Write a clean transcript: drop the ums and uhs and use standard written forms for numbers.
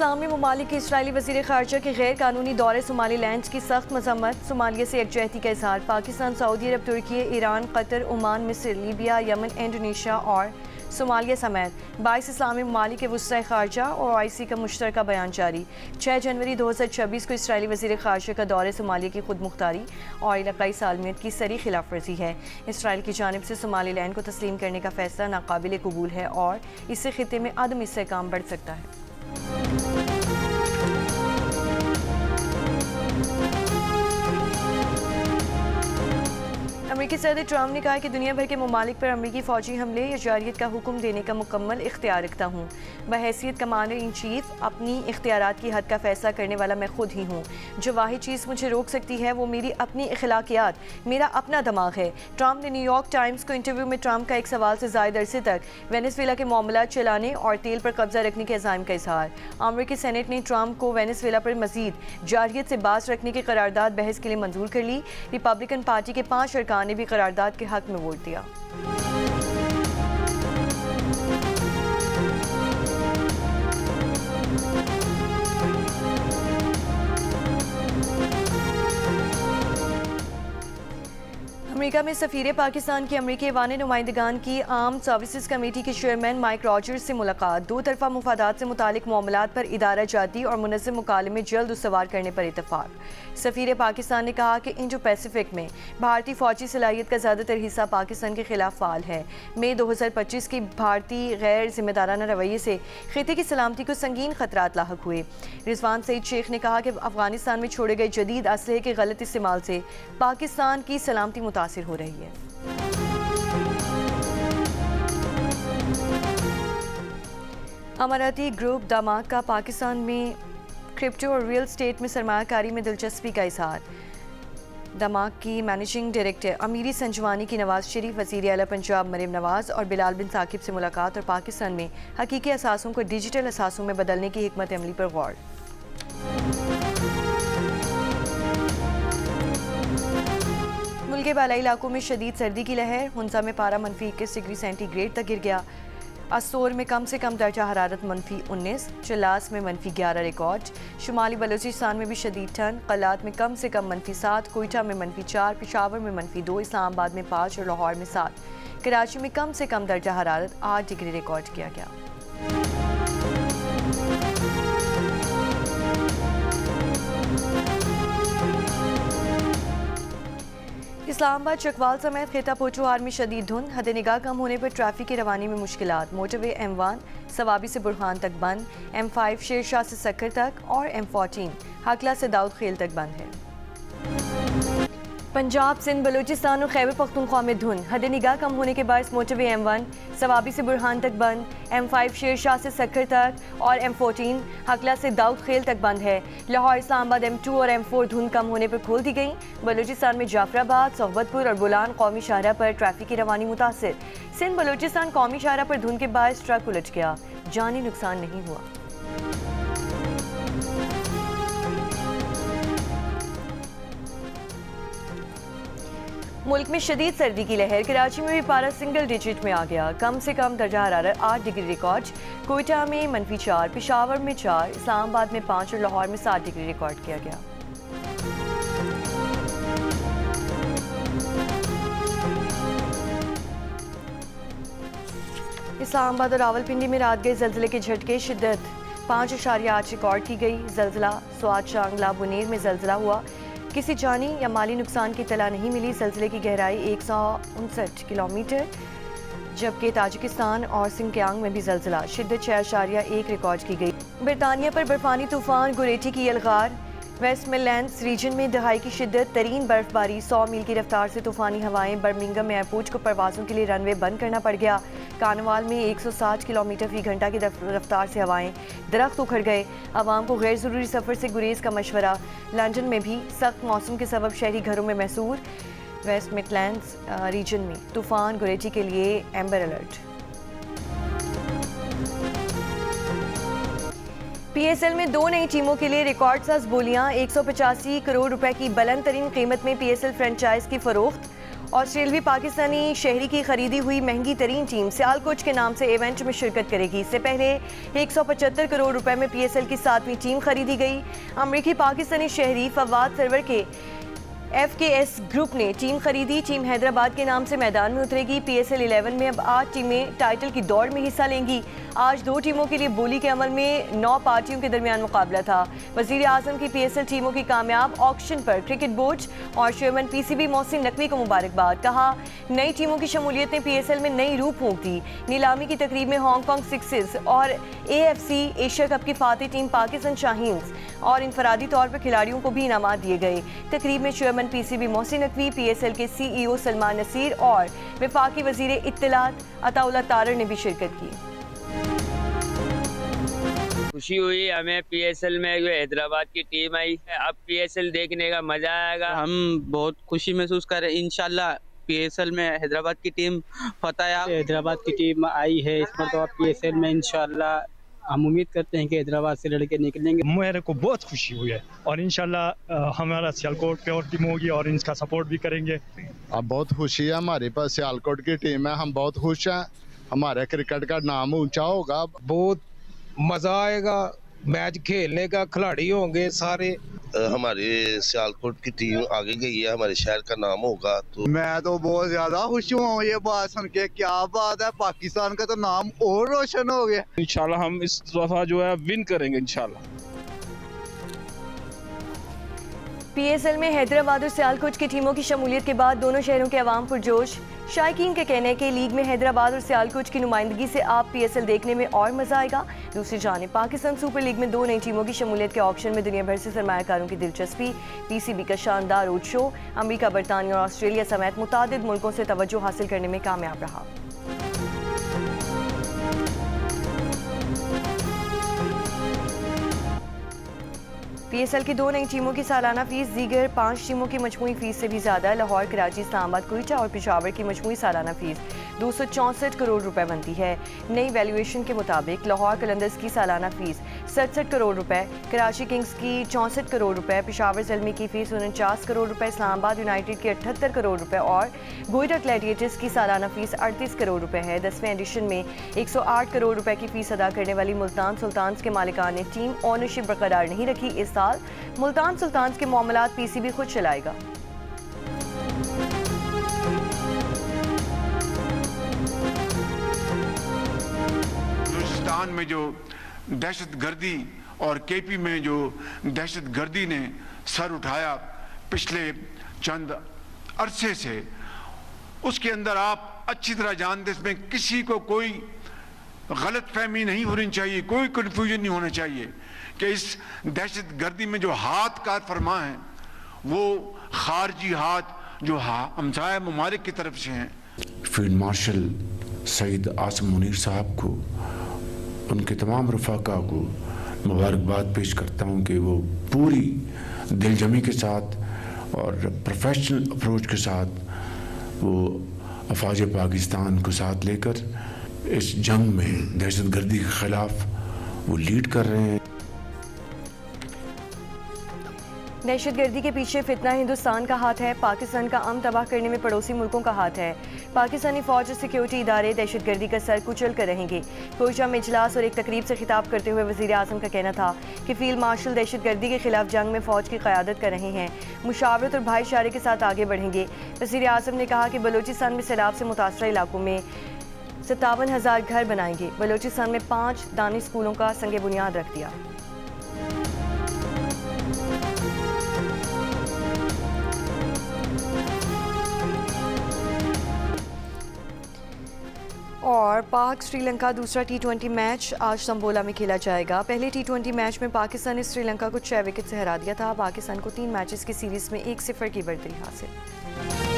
इस्लामी ममालिक के इसराइली वज़ीर ख़ारजा के गैर कानूनी दौरे सोमालीलैंड की सख्त मजम्मत। सोमालिया से यकजहती का इज़हार। पाकिस्तान, सऊदी अरब, तुर्की, ईरान, कतर, ओमान, मिस्र, लीबिया, यमन, इंडोनेशिया और सोमालिया समेत 22 इस्लामी ममालिक के वज़ीर ख़ारजा और OIC का मुश्तरका बयान जारी। 6 जनवरी 2026 को इसराइली वज़ीर ख़ारजा का दौरे सोमालिया की खुद मुख्तारी और इलाक़ाई सालमियत की सरी खिलाफ वर्जी है। इसराइल की जानिब से सोमालीलैंड को तस्लीम करने का फ़ैसला नाकाबिल कबूल है और इससे खित्ते में अदम इस्तेहकाम बढ़ सकता है। अमेरिकी सदर ट्रंप ने कहा कि दुनिया भर के ममालिक पर अमेरिकी फ़ौजी हमले या जारियत का हुक्म देने का मुकम्मल इख्तियार रखता हूँ। बहैसियत कमांडर इन चीफ अपनी इख्तियारात की हद का फैसला करने वाला मैं खुद ही हूँ। जो वाहिद चीज़ मुझे रोक सकती है वो मेरी अपनी अखलाकियात, मेरा अपना दिमाग है। ट्रंप ने न्यूयॉर्क टाइम्स को इंटरव्यू में ट्रंप का एक सवाल से ज़ायद अरसे तक वेनेजुएला के मामलात चलाने और तेल पर कब्जा रखने के अज़ाइम का इजहार। अमेरिकी सेनेट ने ट्रंप को वेनेजुएला पर मजीद जारियत से बाज रखने की करारदाद बहस के लिए मंजूर कर ली। रिपब्लिकन पार्टी के 5 अरकान ने भी करारदाद के हक में वोट दिया। अमेरिका में सफ़ीर पाकिस्तान की अमेरिकी ऐवान नुमाइंदगान की आर्म सर्विसेज कमेटी के चेयरमैन माइक रॉजर्स से मुलाकात। दो तरफा मुफादात से मुतालिक मामलात पर इदारा जाती और मुनज़्ज़म मुकालमे जल्द उसवार करने पर इतफाक। सफ़ीर पाकिस्तान ने कहा कि इंडो पैसिफिक में भारतीय फ़ौजी सलाहियत का ज़्यादातर हिस्सा पाकिस्तान के खिलाफ फ़ाल है। मई 2025 की भारतीय गैर जिम्मेदाराना रवैये से खिते की सलामती को संगीन खतरात लाहक हुए। रिजवान सईद शेख ने कहा कि अफगानिस्तान में छोड़े गए जदीद असलहे के गलत इस्तेमाल से पाकिस्तान की सलामती मुतासिर हो रही है। अमाराती ग्रुप दामाक का पाकिस्तान में क्रिप्टो और रियल स्टेट में सरमायाकारी में दिलचस्पी का इजहार। दामाक की मैनेजिंग डायरेक्टर अमीरी संजवानी की नवाज शरीफ, वज़ीर आला पंजाब मरीम नवाज और बिलाल बिन साकिब से मुलाकात और पाकिस्तान में हकीकी असासों को डिजिटल असासों में बदलने की हिकमत अमली पर गौर। मुल्क के बालाई इलाकों में शदीद सर्दी की लहर। हुंसा में पारा -21 डिग्री सेंटीग्रेड तक गिर गया। असोर में कम से कम दर्जा हरारत -19, चिलास में -11 रिकॉर्ड। शुमाली बलूचिस्तान में भी शदीद ठंड। कलात में कम से कम -7, कोयटा में -4, पेशावर में -2, इस्लामाबाद में 5 और लाहौर में 7। कराची में कम से कम दर्जा हरारत 8 डिग्री रिकॉर्ड किया गया। इस्लामाबाद चकवाल समेत खिता पोचोहार में शदीद धुंध। हद निगाह कम होने पर ट्रैफिक की रवानी में मुश्किलात। मोटरवे M1 सवाबी से बुरहान तक बंद, M5 शेरशाह से सक्कर तक और M14 हकला से दाऊद खेल तक बंद है। पंजाब, सिंध, बलूचिस्तान और खैबर पख्तूनख्वा में धुंध। हद निगाह कम होने के बायस मोटरवे M1 सवाबी से बुरहान तक बंद, M5 शेरशाह से सक्कर तक और M14 हकला से दाऊद खेल तक बंद है। लाहौर, इस्लामाबाद M2 और M4 धुंध कम होने पर खोल दी गई। बलूचिस्तान में जाफराबाद, सोहबतपुर और बुलान कौमी शाहरा पर ट्रैफिक की रवानी मुतासिर। सिंध बलूचिस्तान कौमी शाहरा पर धुंध के बायस ट्रक उलट गया, जानी नुकसान नहीं हुआ। मुल्क में शदीद सर्दी की लहर। कराची में भी पारा सिंगल डिजिट में आ गया। कम से कम दर्जा हरारत 8 डिग्री रिकॉर्ड। कोयटा में -4, पेशावर में 4, इस्लामाबाद में 5 और लाहौर में 7 डिग्री रिकॉर्ड किया गया। इस्लामाबाद और रावलपिंडी में रात गए जल्जले के झटके। शिद्दत 5.8 रिकॉर्ड की गई। जल्जला स्वात, शांगला, बुनेर में जल्जला हुआ। किसी जानी या माली नुकसान की इत्तला नहीं मिली। जल्जले की गहराई 159 किलोमीटर। जबकि ताजिकिस्तान और सिंकियांग में भी जल्जला शिद्दत 6.1 रिकॉर्ड की गई। बरतानिया पर बर्फानी तूफान गुरेटी की यलगार। वेस्ट मिडलैंड्स रीजन में दहाई की शिद्दत तरीन बर्फबारी। 100 मील की रफ्तार से तूफानी हवाएं। बर्मिंघम एयरपोर्ट को परवाज़ों के लिए रनवे बंद करना पड़ गया। कार्नवाल में 160 किलोमीटर फी घंटा की रफ्तार से हवाएं। दरख्त उखड़ गए। आवाम को गैर ज़रूरी सफ़र से गुरेज का मशवरा। लंदन में भी सख्त मौसम के सबब शहरी घरों में महसूर। वेस्ट मिडलैंड्स रीजन में तूफान गुरेटी के लिए एम्बर अलर्ट। PSL में 2 नई टीमों के लिए रिकॉर्ड साज बोलियां। 185 करोड़ रुपए की बुलंद तरीन कीमत में PSL फ्रेंचाइज की फरोख्त ऑस्ट्रेलियावी पाकिस्तानी शहरी की खरीदी हुई महंगी तरीन टीम सियालकोट के नाम से इवेंट में शिरकत करेगी। इससे पहले 175 करोड़ रुपए में PSL की 7वीं टीम खरीदी गई। अमरीकी पाकिस्तानी शहरी फवाद सरवर के FKS ग्रुप ने टीम खरीदी। टीम हैदराबाद के नाम से मैदान में उतरेगी। PSL 11 में अब 8 टीमें टाइटल की दौड़ में हिस्सा लेंगी। आज 2 टीमों के लिए बोली के अमल में 9 पार्टियों के दरमियान मुकाबला था। वजीर आजम की PSL टीमों की कामयाब ऑक्शन पर क्रिकेट बोर्ड और चेयरमैन PCB मोहसिन नकवी को मुबारकबाद। कहा, नई टीमों की शमूलियत ने PSL में नई रूह फूंक दी। नीलामी की तकरीब में हांगकांग सिक्सेस और AFC एशिया कप की फातिह टीम पाकिस्तान शाहीन्स और इनफरादी तौर पर खिलाड़ियों को भी इनामात दिए गए। तकरीब में chairman PCB Mohsin Naqvi, PSL के CEO सलमान नसीर और वफाकी वजीर इत्तलात अताउल्लाह तारर ने भी शिरकत की। खुशी हुई हमें PSL में जो हैदराबाद की टीम आई है। अब PSL देखने का मजा आएगा। हम बहुत खुशी महसूस कर रहे हैं। इंशाल्लाह PSL में हैदराबाद की टीम फतेह। हैदराबाद की टीम आई है इस पर तो PSL में इंशाल्लाह हम उम्मीद करते हैं कि हैदराबाद से लड़के निकलेंगे। मेरे को बहुत खुशी हुई है और इंशाल्लाह हमारा सियालकोट पे और टीम होगी और इनका सपोर्ट भी करेंगे। अब बहुत खुशी है, हमारे पास सियालकोट की टीम है, हम बहुत खुश हैं। हमारे क्रिकेट का नाम ऊंचा होगा। बहुत मजा आएगा मैच खेलने का, खिलाड़ी होंगे सारे। हमारे सियालकोट की टीम आगे गई है, हमारे शहर का नाम होगा। तो मैं तो बहुत ज्यादा खुश हूँ ये बात सुन के। क्या बात है, पाकिस्तान का तो नाम और रोशन हो गया। इंशाल्लाह हम इस दफा जो है विन करेंगे इंशाल्लाह। PSL में हैदराबाद और सियालकोट की टीमों की शमूलियत के बाद दोनों शहरों के अवाम पुरजोश। शायकीन के कहने के लीग में हैदराबाद और सियालकोट की नुमाइंदगी से आप PSL देखने में और मजा आएगा। दूसरी जानिब पाकिस्तान सुपर लीग में 2 नई टीमों की शमूलियत के ऑप्शन में दुनिया भर से सरमायाकारों की दिलचस्पी। PCB का शानदार रोड शो अमरीका, बरतानिया और ऑस्ट्रेलिया समेत मुतादिद मुल्कों से तवज्जो हासिल करने में कामयाब रहा। PSL की 2 नई टीमों की सालाना फीस दीगर 5 टीमों की मजमूई फीस से भी ज्यादा। लाहौर, कराची, इस्लामाबाद, क्वेटा और पेशावर की मजमूई सालाना फीस 264 करोड़ रुपए बनती है। नई वैल्यूएशन के मुताबिक लाहौर कलंदर्स की सालाना फीस 67 करोड़ रुपए, कराची किंग्स की 64 करोड़ रुपए, पेशावर ज़ल्मी की फीस 49 करोड़ रुपए, इस्लामाबाद यूनाइटेड की 78 करोड़ रुपए और क्वेटा ग्लैडिएटर्स की सालाना फीस 38 करोड़ रुपए है। 10वें एडिशन में 108 करोड़ रुपए की फीस अदा करने वाली मुल्तान सुल्तान्स के मालिकान ने टीम ओनरशिप बरकरार नहीं रखी। इस साल मुल्तान सुल्तान्स के मामलात PCB खुद चलाएगा। बलूचिस्तान में जो दहशतगर्दी और KP में जो दहशतगर्दी ने सर उठाया पिछले चंद अरसे से, उसके अंदर आप अच्छी तरह जानते, इसमें किसी को कोई गलत फहमी नहीं होनी चाहिए, कोई कन्फ्यूजन नहीं होना चाहिए कि इस दहशतगर्दी में जो हाथ कार फरमा है वो खारजी हाथ जो हमसाया ममालिक की तरफ से हैं। फील्ड मार्शल सईद आसिम मुनीर साहब को, उनके तमाम रफ़ाका को मुबारकबाद पेश करता हूँ कि वो पूरी दिलजमी के साथ और प्रोफेशनल अप्रोच के साथ वो अफवाज पाकिस्तान को साथ लेकर इस जंग में दहशतगर्दी के खिलाफ वो लीड कर रहे हैं। दहशतगर्दी के पीछे फितना हिंदुस्तान का हाथ है। पाकिस्तान का अमन तबाह करने में पड़ोसी मुल्कों का हाथ है। पाकिस्तानी फौज और सिक्योरिटी इदारे दहशतगर्दी का सर कुचल कर रहेंगे। कोयटा में इजलास और एक तकरीब से खिताब करते हुए वज़ीर आज़म का कहना था कि फील्ड मार्शल दहशतगर्दी के खिलाफ जंग में फ़ौज की क़यादत कर रहे हैं, मुशावरत और भाईचारे के साथ आगे बढ़ेंगे। वज़ीर आज़म ने कहा कि बलूचिस्तान में सैलाब से मुतासर इलाकों में 57,000 घर बनाएंगे। बलूचिस्तान में 5 दानिश स्कूलों का संग बुनियाद रख दिया। और पाक श्रीलंका दूसरा T20 मैच आज संबोला में खेला जाएगा। पहले T20 मैच में पाकिस्तान ने श्रीलंका को 6 विकेट से हरा दिया था। पाकिस्तान को 3 मैचेस की सीरीज में 1-0 की बढ़तरी हासिल।